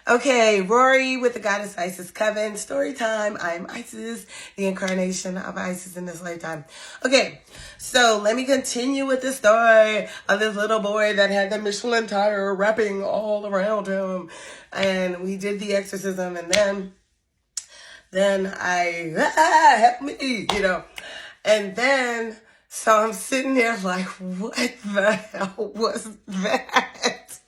Okay, Rorree with the goddess Isis Coven. Story time. I'm Isis, the incarnation of Isis in this lifetime. Okay, so let me continue with the story of this little boy that had the Michelin tire wrapping all around him. And we did the exorcism, and then help me, And then, so I'm sitting there like, what the hell was that?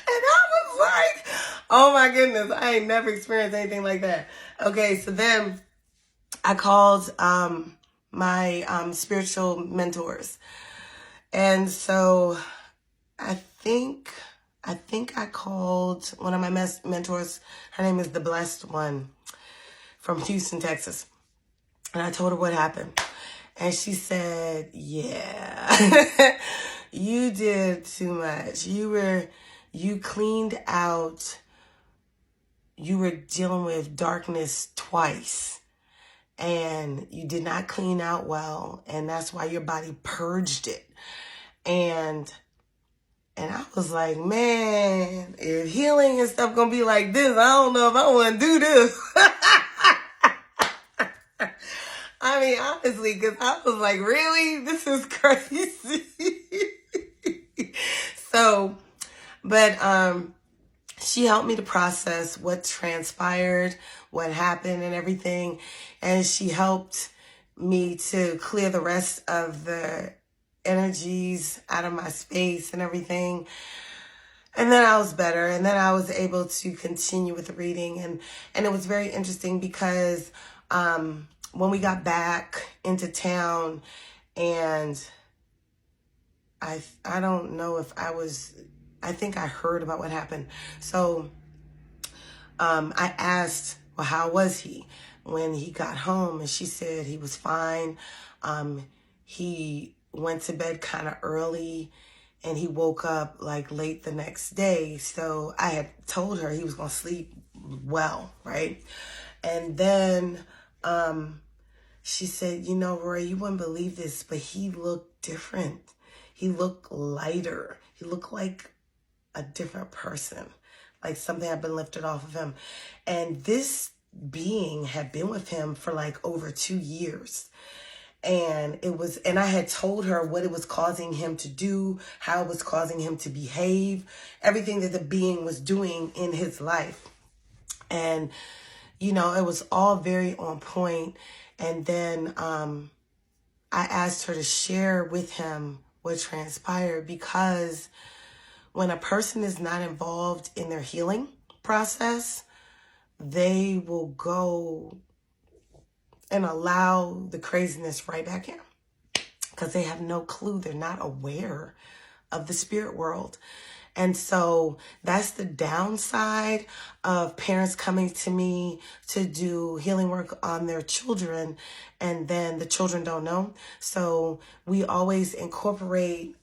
And I was like, oh my goodness, I ain't never experienced anything like that. Okay, so then I called my spiritual mentors. And so I think I called one of my mentors. Her name is the Blessed One from Houston, Texas. And I told her what happened. And she said, yeah, you did too much. You cleaned out, you were dealing with darkness twice, and you did not clean out well, and that's why your body purged it. And I was like, man, if healing and stuff gonna be like this, I don't know if I want to do this. I mean, honestly, because I was like, really? This is crazy. So, but she helped me to process what transpired, what happened and everything. And she helped me to clear the rest of the energies out of my space and everything. And then I was better. And then I was able to continue with the reading. And it was very interesting because when we got back into town, and I don't know if I think I heard about what happened. So I asked, well, how was he when he got home? And she said he was fine. He went to bed kind of early, and he woke up like late the next day. So I had told her he was going to sleep well, right? And then she said, Rorree, you wouldn't believe this, but he looked different. He looked lighter. He looked like a different person, like something had been lifted off of him. And this being had been with him for like over 2 years. And I had told her what it was causing him to do, how it was causing him to behave, everything that the being was doing in his life. And, it was all very on point. And then I asked her to share with him what transpired, because when a person is not involved in their healing process, they will go and allow the craziness right back in, because they have no clue. They're not aware of the spirit world. And so that's the downside of parents coming to me to do healing work on their children, and then the children don't know. So we always incorporate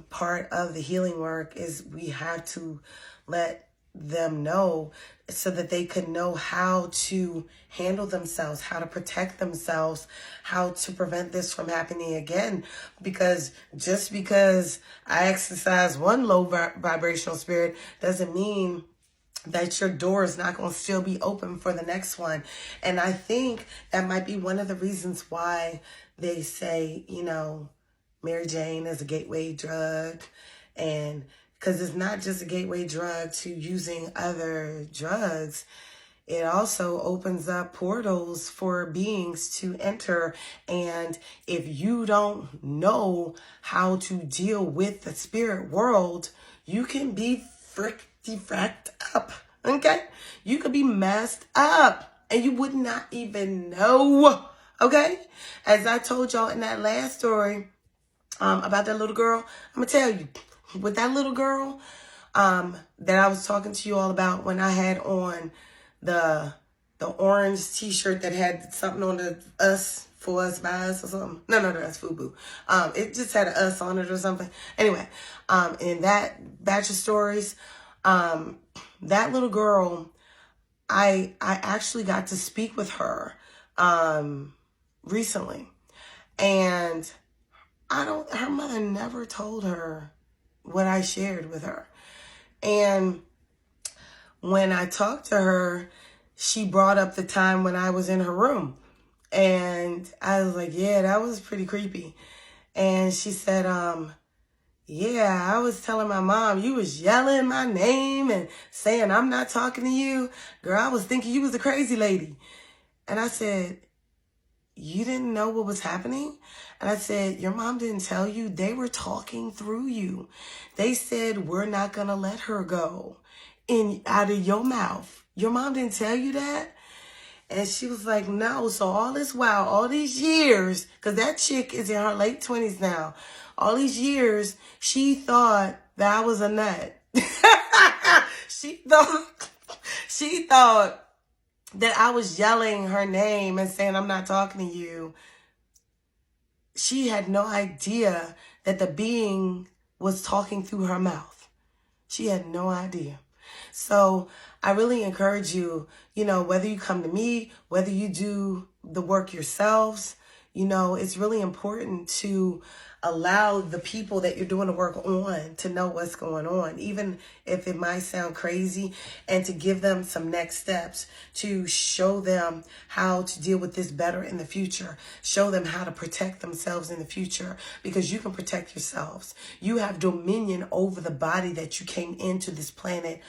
part of the healing work is we have to let them know so that they can know how to handle themselves, how to protect themselves, how to prevent this from happening again. Because just because I exercise one low vibrational spirit doesn't mean that your door is not going to still be open for the next one. And I think that might be one of the reasons why they say, Mary Jane is a gateway drug, and because it's not just a gateway drug to using other drugs. It also opens up portals for beings to enter. And if you don't know how to deal with the spirit world, you can be fracked up. Okay? You could be messed up and you would not even know. Okay? As I told y'all in that last story about that little girl, I'm going to tell you, with that little girl that I was talking to you all about when I had on the orange t-shirt that had something on the us, for us, by us or something. No, that's FUBU. It just had an us on it or something. Anyway, in that batch of stories, that little girl, I actually got to speak with her recently. And her mother never told her what I shared with her. And when I talked to her, she brought up the time when I was in her room. And I was like, yeah, that was pretty creepy. And she said, yeah, I was telling my mom, you was yelling my name and saying, I'm not talking to you. Girl, I was thinking you was a crazy lady. And I said, you didn't know what was happening? And I said, your mom didn't tell you? They were talking through you. They said, we're not going to let her go out of your mouth. Your mom didn't tell you that? And she was like, no. So all this while, all these years, because that chick is in her late 20s now. All these years, she thought that I was a nut. she thought that I was yelling her name and saying, I'm not talking to you. She had no idea that the being was talking through her mouth. She had no idea. So I really encourage you, whether you come to me, whether you do the work yourselves, it's really important to allow the people that you're doing the work on to know what's going on, even if it might sound crazy, and to give them some next steps to show them how to deal with this better in the future, show them how to protect themselves in the future, because you can protect yourselves. You have dominion over the body that you came into this planet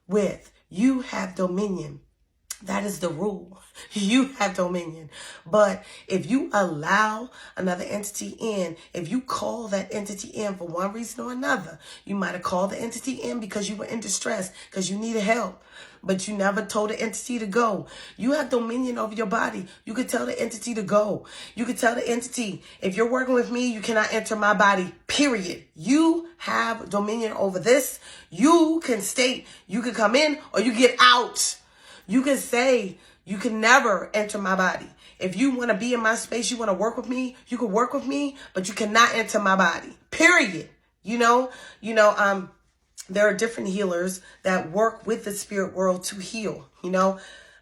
with. You have dominion. That is the rule. You have dominion. But if you allow another entity in, if you call that entity in for one reason or another, you might have called the entity in because you were in distress, because you needed help, but you never told the entity to go. You have dominion over your body. You could tell the entity to go. You could tell the entity, if you're working with me, you cannot enter my body, period. You have dominion over this. You can state, you can come in or you get out. You can say, you can never enter my body. If you want to be in my space, you want to work with me, you can work with me, but you cannot enter my body, period. There are different healers that work with the spirit world to heal.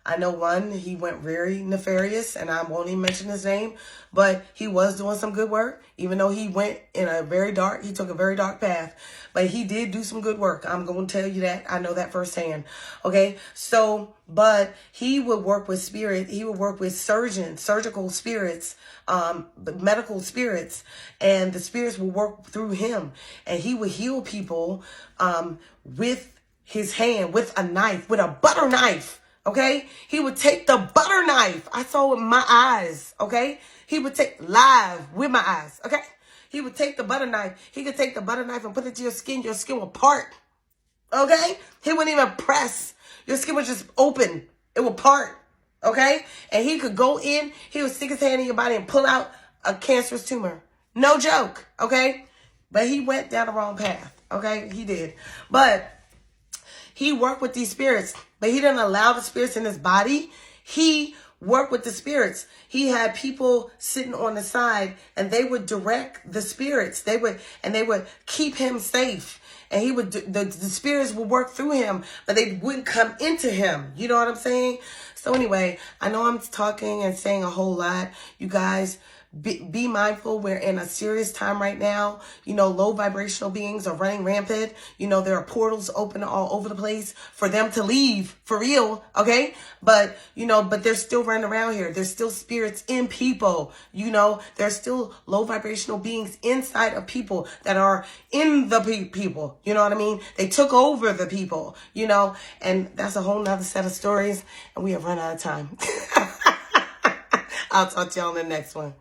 I know one, he went very nefarious, and I won't even mention his name, but he was doing some good work, even though he went he took a very dark path, but he did do some good work. I'm going to tell you that. I know that firsthand. Okay. So, but he would work with spirit. He would work with surgical spirits, medical spirits, and the spirits would work through him, and he would heal people, with his hand, with a knife, with a butter knife. Okay, he would take the butter knife. I saw it with my eyes. Okay, he would take live with my eyes. Okay, he would take the butter knife. He could take the butter knife and put it to your skin. Your skin would part. Okay, he wouldn't even press. Your skin was just open. It would part. Okay, and he could go in. He would stick his hand in your body and pull out a cancerous tumor. No joke. Okay, but he went down the wrong path. Okay, he did. But he worked with these spirits, but he didn't allow the spirits in his body. He worked with the spirits. He had people sitting on the side, and they would direct the spirits. They would keep him safe. And he would, the spirits would work through him, but they wouldn't come into him. You know what I'm saying? So anyway, I know I'm talking and saying a whole lot. You guys, be mindful. We're in a serious time right now. Low vibrational beings are running rampant. There are portals open all over the place for them to leave, for real. Okay. But they're still running around here. There's still spirits in people. There's still low vibrational beings inside of people that are in the people. You know what I mean? They took over the people, and that's a whole nother set of stories, and we have run out of time. I'll talk to y'all in the next one.